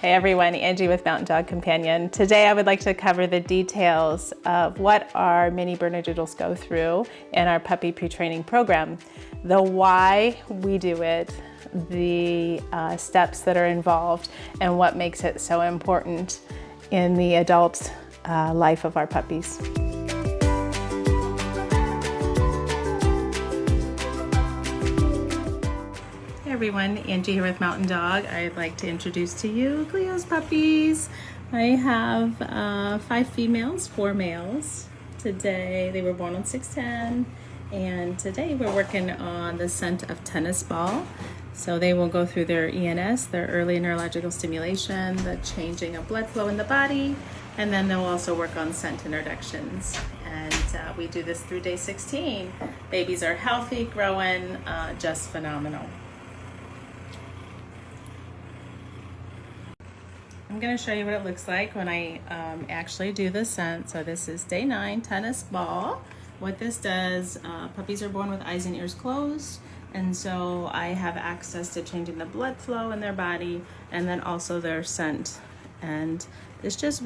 Hey everyone, Angie with Mountain Dog Companion. Today I would like to cover the details of what our mini Bernedoodles go through in our puppy pre-training program, the why we do it, the steps that are involved, and what makes it so important in the adult life of our puppies. Hey everyone, Angie here with Mountain Dog. I'd like to introduce to you Cleo's puppies. I have 5 females, 4 males. Today, they were born on 6/10, and today we're working on the scent of tennis ball. So they will go through their ENS, their early neurological stimulation, the changing of blood flow in the body, and then they'll also work on scent introductions. And we do this through day 16. Babies are healthy, growing, just phenomenal. I'm going to show you what it looks like when I actually do the scent. So this is day 9, tennis ball. What this does, puppies are born with eyes and ears closed, and so I have access to changing the blood flow in their body and then also their scent. And this just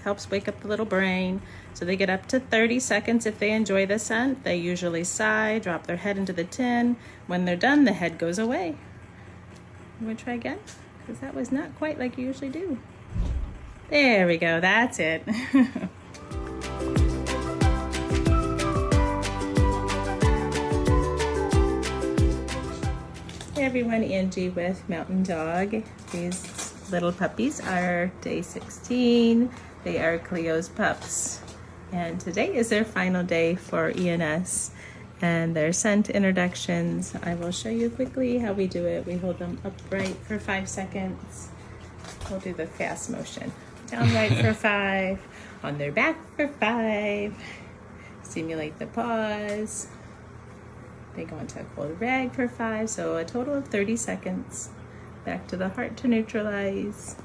helps wake up the little brain. So they get up to 30 seconds if they enjoy the scent. They usually sigh, drop their head into the tin. When they're done, the head goes away. You want to try again? Because that was not quite like you usually do. There we go, that's it. Hey everyone, Angie with Mountain Dog. These little puppies are day 16. They are Cleo's pups. And today is their final day for ENS and their scent introductions. I will show you quickly how we do it. We hold them upright for 5 seconds. We'll do the fast motion. Downright for 5, on their back for 5. Stimulate the paws. They go into a cold rag for 5, so a total of 30 seconds. Back to the heart to neutralize.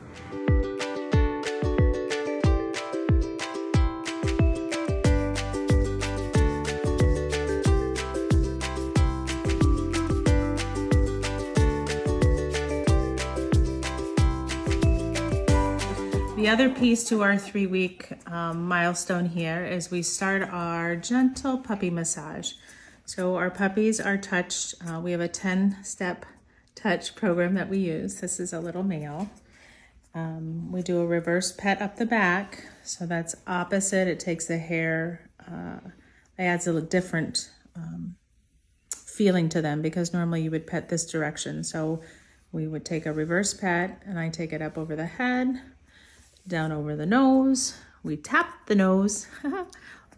The other piece to our 3-week milestone here is we start our gentle puppy massage. So our puppies are touched. We have a 10-step touch program that we use. This is a little male. We do a reverse pet up the back. So that's opposite. It takes the hair, it adds a different feeling to them because normally you would pet this direction. So we would take a reverse pet and I take it up over the head, down over the nose. We tap the nose,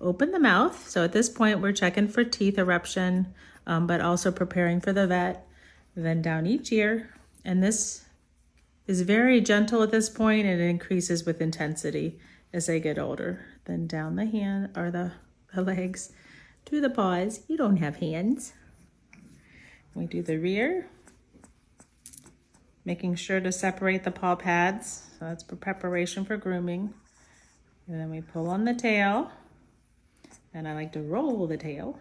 open the mouth. So at this point, we're checking for teeth eruption, but also preparing for the vet. Then down each ear. And this is very gentle at this point, and it increases with intensity as they get older. Then down the hand or the legs to the paws. You don't have hands. We do the rear, making sure to separate the paw pads. So that's for preparation for grooming. And then we pull on the tail. And I like to roll the tail.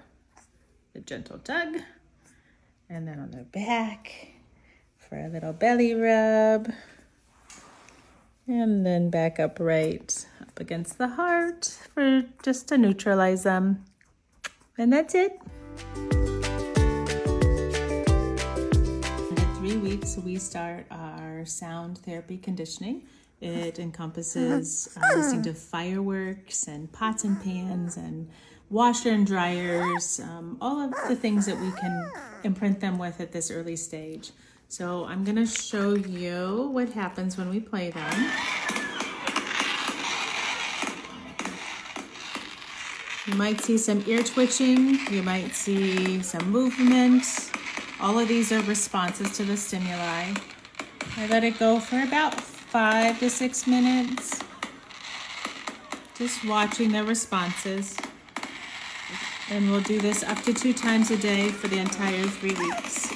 A gentle tug. And then on the back for a little belly rub. And then back upright up against the heart for just to neutralize them. And that's it. 3 weeks, we start our sound therapy conditioning. It encompasses listening to fireworks and pots and pans and washer and dryers, all of the things that we can imprint them with at this early stage. So I'm going to show you what happens when we play them. You might see some ear twitching. You might see some movement. All of these are responses to the stimuli. I let it go for about 5 to 6 minutes. Just watching their responses. And we'll do this up to 2 times a day for the entire 3 weeks.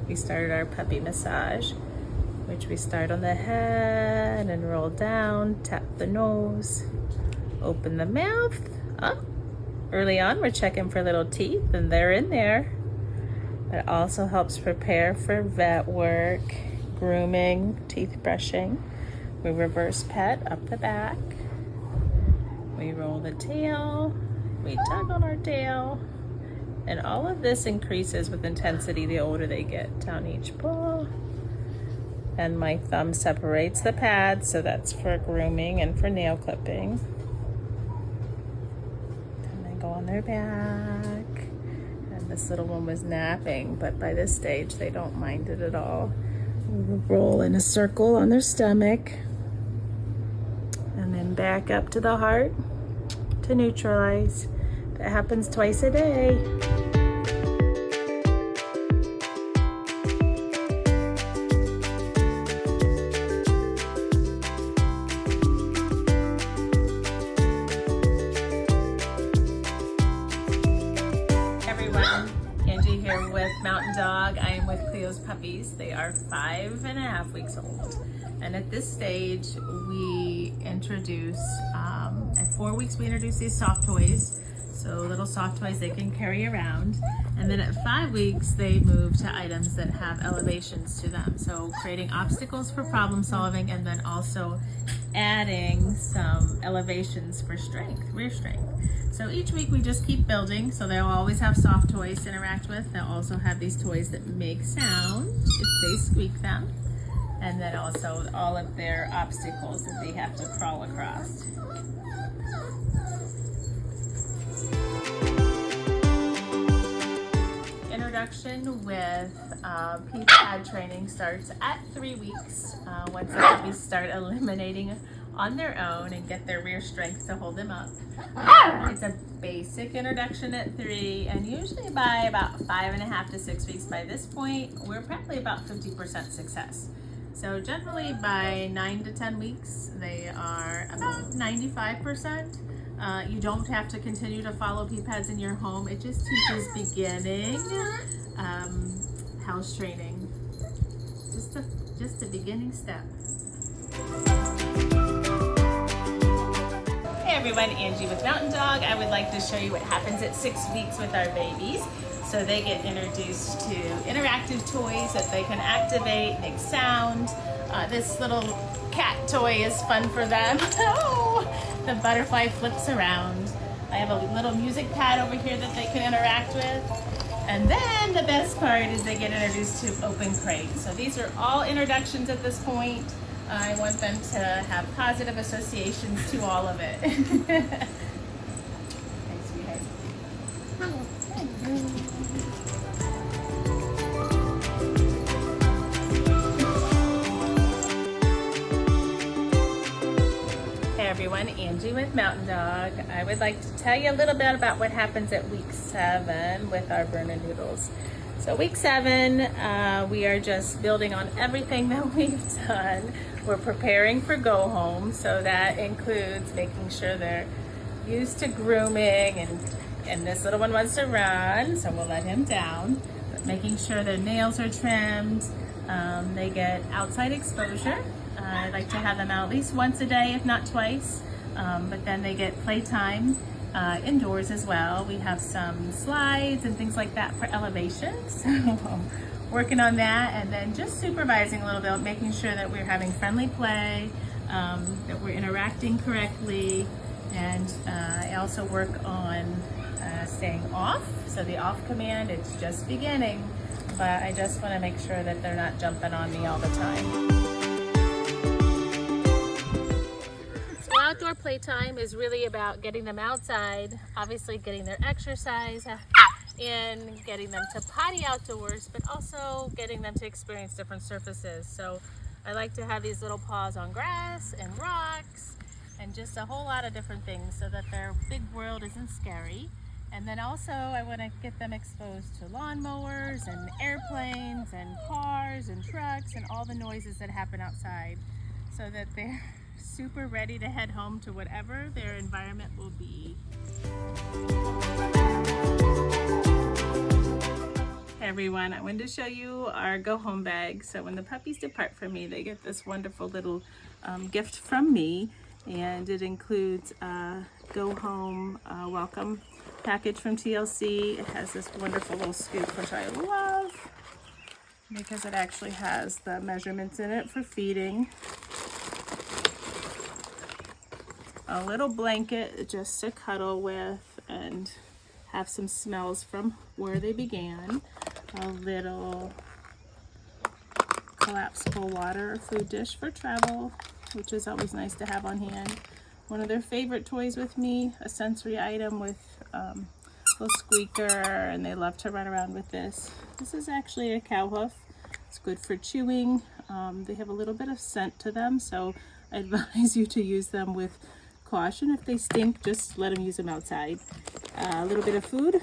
we started our puppy massage, which we start on the head and roll down, tap the nose, open the mouth. Early on, we're checking for little teeth, and they're in there. It also helps prepare for vet work, grooming, teeth brushing. We reverse pet up the back. We roll the tail. We tug on our tail. And all of this increases with intensity the older they get, down each paw. And my thumb separates the pads, so that's for grooming and for nail clipping. And I go on their back. And this little one was napping, but by this stage they don't mind it at all. We roll in a circle on their stomach. And then back up to the heart to neutralize. That happens twice a day. Everyone, Angie here with Mountain Dog. I am with Cleo's puppies. They are 5.5 weeks old. And at this stage, we introduce, at 4 weeks, we introduce these soft toys. So little soft toys they can carry around. And then at 5 weeks, they move to items that have elevations to them. So creating obstacles for problem solving, and then also adding some elevations for strength, rear strength. So each week we just keep building. So they'll always have soft toys to interact with. They'll also have these toys that make sound if they squeak them. And then also all of their obstacles that they have to crawl across. Introduction with Potty Pad Training starts at 3 weeks. Once the puppies start eliminating on their own and get their rear strength to hold them up. It's a basic introduction at 3, and usually by about 5.5 to 6 weeks by this point, we're probably about 50% success. So generally by 9 to 10 weeks, they are about 95%. You don't have to continue to follow P-pads in your home. It just teaches beginning house training. Just a beginning step. Hey everyone, Angie with Mountain Dog. I would like to show you what happens at 6 weeks with our babies. So they get introduced to interactive toys that they can activate, make sound. This little cat toy is fun for them. Oh, the butterfly flips around. I have a little music pad over here that they can interact with. And then the best part is they get introduced to open crate. So these are all introductions at this point. I want them to have positive associations to all of it. Hey, sweetheart. Hey everyone, Angie with Mountain Dog. I would like to tell you a little bit about what happens at week 7 with our Bernedoodles. So week 7, we are just building on everything that we've done. We're preparing for go home, so that includes making sure they're used to grooming, and this little one wants to run, so we'll let him down. But making sure their nails are trimmed, they get outside exposure. I like to have them out at least once a day, if not twice, but then they get playtime indoors as well. We have some slides and things like that for elevation, so working on that, and then just supervising a little bit, making sure that we're having friendly play, that we're interacting correctly, and I also work on staying off. So the off command, it's just beginning, but I just want to make sure that they're not jumping on me all the time. So outdoor playtime is really about getting them outside, obviously getting their exercise in, getting them to potty outdoors, but also getting them to experience different surfaces. So I like to have these little paws on grass and rocks and just a whole lot of different things so that their big world isn't scary. And then also I want to get them exposed to lawnmowers and airplanes and cars and trucks and all the noises that happen outside, so that they're super ready to head home to whatever their environment will be. Hey everyone, I wanted to show you our go home bag. So when the puppies depart from me, they get this wonderful little gift from me, and it includes a go home welcome package from TLC. It has this wonderful little scoop, which I love because it actually has the measurements in it for feeding. A little blanket just to cuddle with and have some smells from where they began. A little collapsible water or food dish for travel, which is always nice to have on hand. One of their favorite toys with me, a sensory item with a little squeaker, and they love to run around with this. This is actually a cow hoof. It's good for chewing. They have a little bit of scent to them, so I advise you to use them with caution. If they stink, just let them use them outside. A little bit of food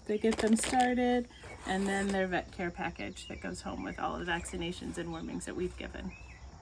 to get them started, and then their vet care package that goes home with all the vaccinations and wormings that we've given.